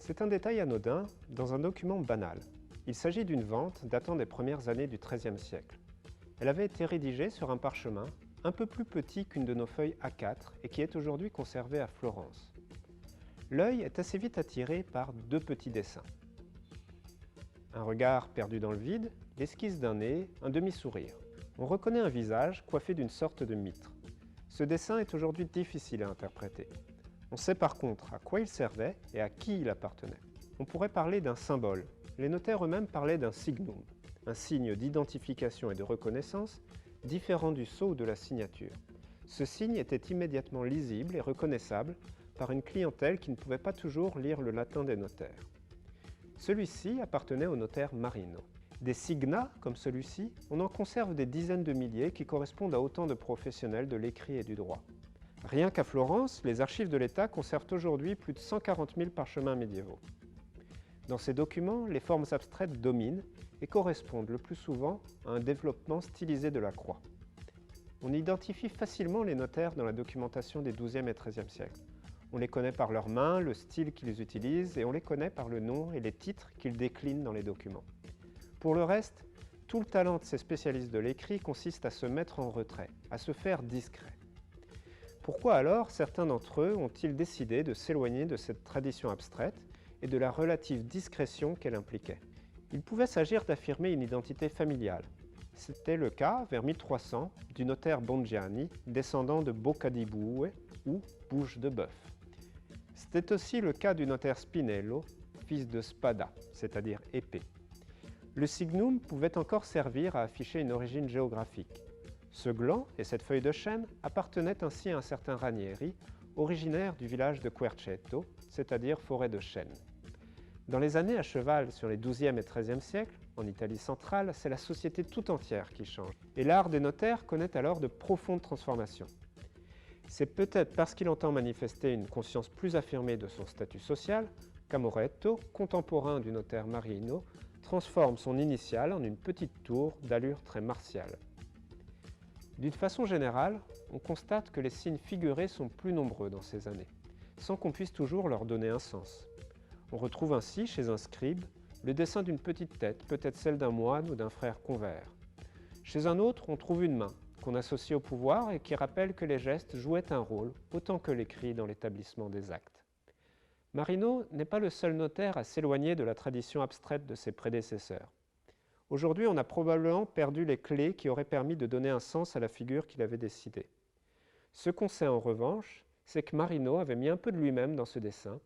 C'est un détail anodin dans un document banal. Il s'agit d'une vente datant des premières années du XIIIe siècle. Elle avait été rédigée sur un parchemin un peu plus petit qu'une de nos feuilles A4 et qui est aujourd'hui conservée à Florence. L'œil est assez vite attiré par deux petits dessins. Un regard perdu dans le vide, l'esquisse d'un nez, un demi-sourire. On reconnaît un visage coiffé d'une sorte de mitre. Ce dessin est aujourd'hui difficile à interpréter. On sait par contre à quoi il servait et à qui il appartenait. On pourrait parler d'un symbole. Les notaires eux-mêmes parlaient d'un signum, un signe d'identification et de reconnaissance différent du sceau ou de la signature. Ce signe était immédiatement lisible et reconnaissable par une clientèle qui ne pouvait pas toujours lire le latin des notaires. Celui-ci appartenait au notaire Marino. Des signa, comme celui-ci, on en conserve des dizaines de milliers qui correspondent à autant de professionnels de l'écrit et du droit. Rien qu'à Florence, les archives de l'État conservent aujourd'hui plus de 140 000 parchemins médiévaux. Dans ces documents, les formes abstraites dominent et correspondent le plus souvent à un développement stylisé de la croix. On identifie facilement les notaires dans la documentation des XIIe et XIIIe siècles. On les connaît par leurs mains, le style qu'ils utilisent, et on les connaît par le nom et les titres qu'ils déclinent dans les documents. Pour le reste, tout le talent de ces spécialistes de l'écrit consiste à se mettre en retrait, à se faire discret. Pourquoi alors certains d'entre eux ont-ils décidé de s'éloigner de cette tradition abstraite et de la relative discrétion qu'elle impliquait? Il pouvait s'agir d'affirmer une identité familiale. C'était le cas, vers 1300, du notaire Bongianni, descendant de Boccadibue ou Bouche de Bœuf. C'était aussi le cas du notaire Spinello, fils de Spada, c'est-à-dire épée. Le signum pouvait encore servir à afficher une origine géographique. Ce gland et cette feuille de chêne appartenaient ainsi à un certain Ranieri, originaire du village de Querceto, c'est-à-dire forêt de chêne. Dans les années à cheval sur les XIIe et XIIIe siècles, en Italie centrale, c'est la société tout entière qui change, et l'art des notaires connaît alors de profondes transformations. C'est peut-être parce qu'il entend manifester une conscience plus affirmée de son statut social qu'Amoretto, contemporain du notaire Marino, transforme son initiale en une petite tour d'allure très martiale. D'une façon générale, on constate que les signes figurés sont plus nombreux dans ces années, sans qu'on puisse toujours leur donner un sens. On retrouve ainsi, chez un scribe, le dessin d'une petite tête, peut-être celle d'un moine ou d'un frère convers. Chez un autre, on trouve une main, qu'on associe au pouvoir et qui rappelle que les gestes jouaient un rôle, autant que l'écrit dans l'établissement des actes. Marino n'est pas le seul notaire à s'éloigner de la tradition abstraite de ses prédécesseurs. Aujourd'hui, on a probablement perdu les clés qui auraient permis de donner un sens à la figure qu'il avait décidée. Ce qu'on sait en revanche, c'est que Marino avait mis un peu de lui-même dans ce dessin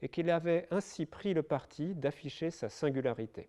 et qu'il avait ainsi pris le parti d'afficher sa singularité.